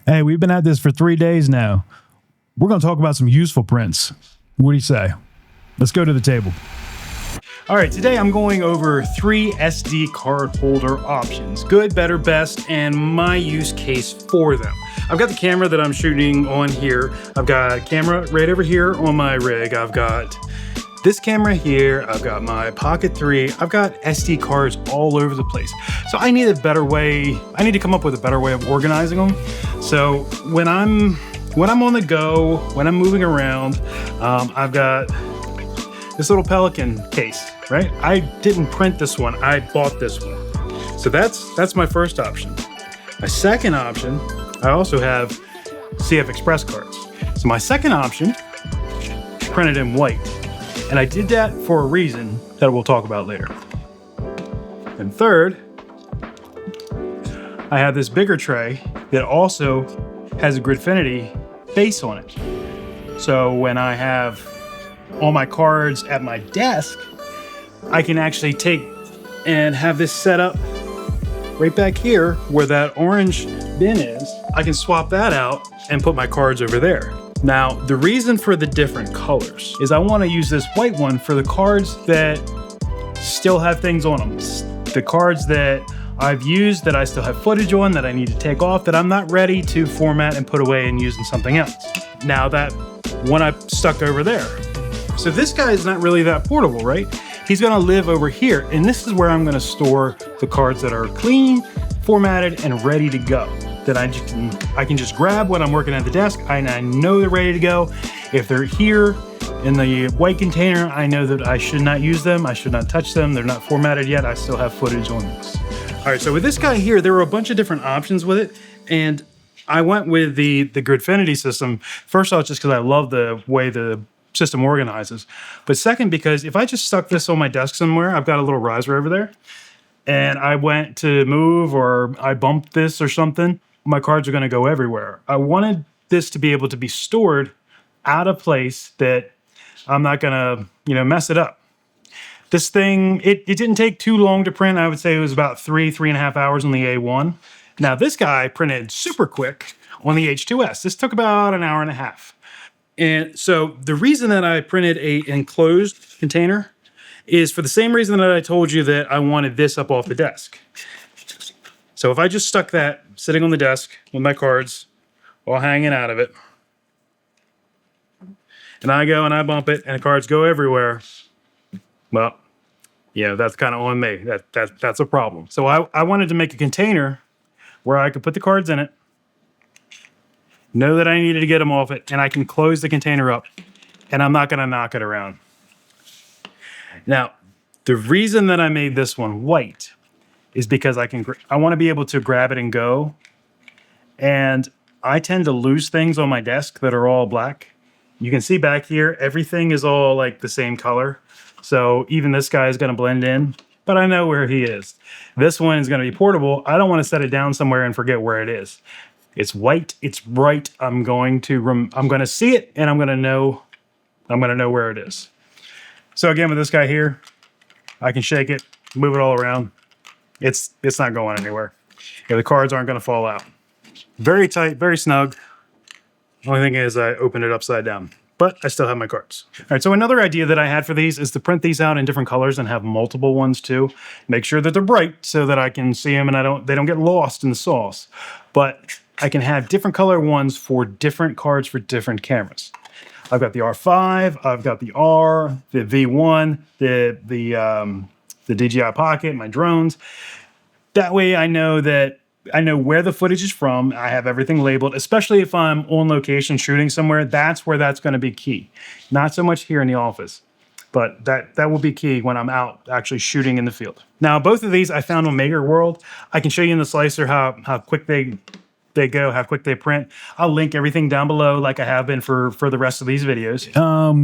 Hey, we've been at this for 3 days now. We're going to talk about some useful prints. What do you say? Let's go to the table. All right, today I'm going over 3 SD card holder options. Good, better, best, and my use case for them. I've got the camera that I'm shooting on here. I've got a camera right over here on my rig. I've got this camera here. I've got my Pocket 3. I've got SD cards all over the place. So I need a better way. I need to come up with a better way of organizing them. So when I'm on the go, when I'm moving around, I've got this little Pelican case, right? I didn't print this one. I bought this one. So that's my first option. My second option, I also have CFexpress cards. So my second option, printed in white. And I did that for a reason that we'll talk about later. And third, I have this bigger tray that also has a Gridfinity base on it. So when I have all my cards at my desk, I can actually take and have this set up right back here where that orange bin is. I can swap that out and put my cards over there. Now, the reason for the different colors is I want to use this white one for the cards that still have things on them. The cards that I've used, that I still have footage on, that I need to take off, that I'm not ready to format and put away and use in something else. Now that one I stuck over there. So this guy is not really that portable, right? He's gonna live over here, and this is where I'm gonna store the cards that are clean, formatted, and ready to go. That I can just grab when I'm working at the desk. I know they're ready to go. If they're here in the white container, I know that I should not use them. I should not touch them. They're not formatted yet. I still have footage on this. All right, so with this guy here, there were a bunch of different options with it, and I went with the Gridfinity system. First off, just because I love the way the system organizes. But second, because if I just stuck this on my desk somewhere, I've got a little riser over there, and I went to move or I bumped this or something, my cards are going to go everywhere. I wanted this to be able to be stored at a place that I'm not going to, mess it up. This thing, it didn't take too long to print. I would say it was about 3.5 hours on the A1. Now this guy printed super quick on the H2S. This took about an hour and a half. And so the reason that I printed a enclosed container is for the same reason that I told you that I wanted this up off the desk. So if I just stuck that sitting on the desk with my cards all hanging out of it, and I go and I bump it and the cards go everywhere, well, that's kind of on me. That's a problem. So I wanted to make a container where I could put the cards in it, know that I needed to get them off it, and I can close the container up, and I'm not going to knock it around. Now, the reason that I made this one white is because I want to be able to grab it and go, and I tend to lose things on my desk that are all black. You can see back here, everything is all like the same color. So even this guy is going to blend in, but I know where he is. This one is going to be portable. I don't want to set it down somewhere and forget where it is. It's white. It's bright. I'm going to see it, and I'm going to know where it is. So again, with this guy here, I can shake it, move it all around. It's not going anywhere. The cards aren't going to fall out. Very tight, very snug. Only thing is I opened it upside down, but I still have my cards. All right, so another idea that I had for these is to print these out in different colors and have multiple ones too. Make sure that they're bright so that I can see them and they don't get lost in the sauce. But I can have different color ones for different cards for different cameras. I've got the R5, I've got the R, the V1, the DJI Pocket, my drones. That way I know where the footage is from. I have everything labeled, especially if I'm on location shooting somewhere. That's where that's going to be key. Not so much here in the office, but that will be key when I'm out actually shooting in the field. Now, both of these I found on MakerWorld. I can show you in the slicer how quick they go, how quick they print. I'll link everything down below like I have been for the rest of these videos.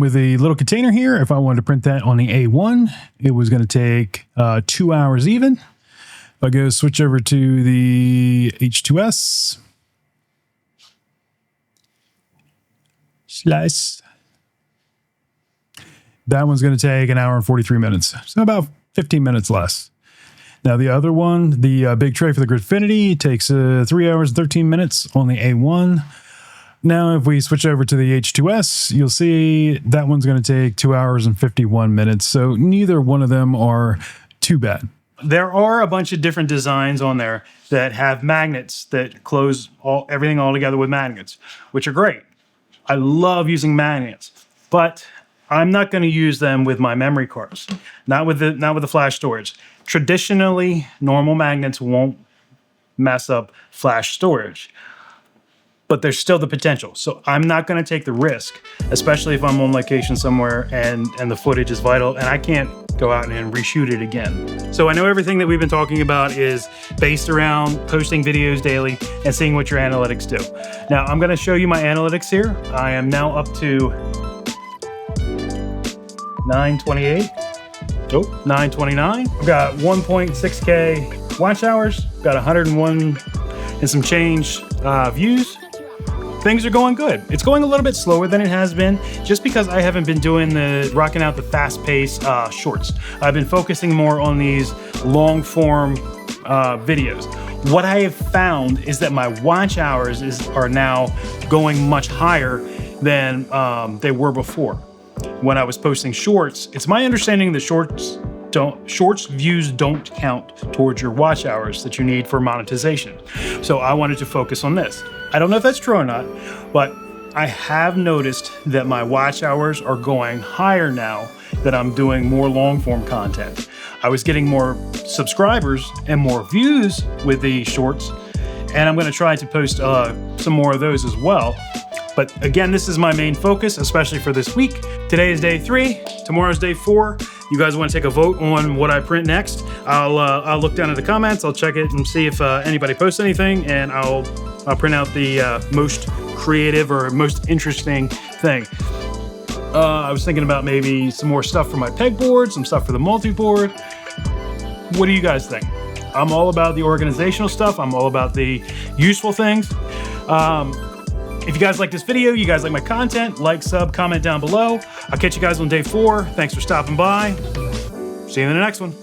With a little container here, if I wanted to print that on the A1, it was going to take 2 hours even. If I go switch over to the H2S, slice, that one's going to take 1 hour and 43 minutes. So about 15 minutes less. Now the other one, the big tray for the Gridfinity, takes 3 hours and 13 minutes on the A1. Now, if we switch over to the H2S, you'll see that one's going to take 2 hours and 51 minutes. So neither one of them are too bad. There are a bunch of different designs on there that have magnets that close everything all together with magnets, which are great. I love using magnets, but I'm not going to use them with my memory cards, not with the flash storage. Traditionally, normal magnets won't mess up flash storage, but there's still the potential. So I'm not going to take the risk, especially if I'm on location somewhere and the footage is vital and I can't go out and reshoot it again. So I know everything that we've been talking about is based around posting videos daily and seeing what your analytics do. Now I'm going to show you my analytics here. I am now up to 928. Oh, 929. I've got 1.6K watch hours, got 101 and some change views. Things are going good. It's going a little bit slower than it has been, just because I haven't been rocking out the fast-paced shorts. I've been focusing more on these long-form videos. What I have found is that my watch hours are now going much higher than they were before. When I was posting shorts, it's my understanding that shorts views don't count towards your watch hours that you need for monetization. So I wanted to focus on this. I don't know if that's true or not, but I have noticed that my watch hours are going higher now that I'm doing more long form content. I was getting more subscribers and more views with the shorts, and I'm going to try to post some more of those as well. But again, this is my main focus, especially for this week. Today is day 3, tomorrow's day 4. You guys want to take a vote on what I print next? I'll look down at the comments, I'll check it and see if anybody posts anything, and I'll print out the most creative or most interesting thing. I was thinking about maybe some more stuff for my pegboard, some stuff for the multiboard. What do you guys think? I'm all about the organizational stuff. I'm all about the useful things. If you guys like this video, you guys like my content, like, sub, comment down below. I'll catch you guys on day 4. Thanks for stopping by. See you in the next one.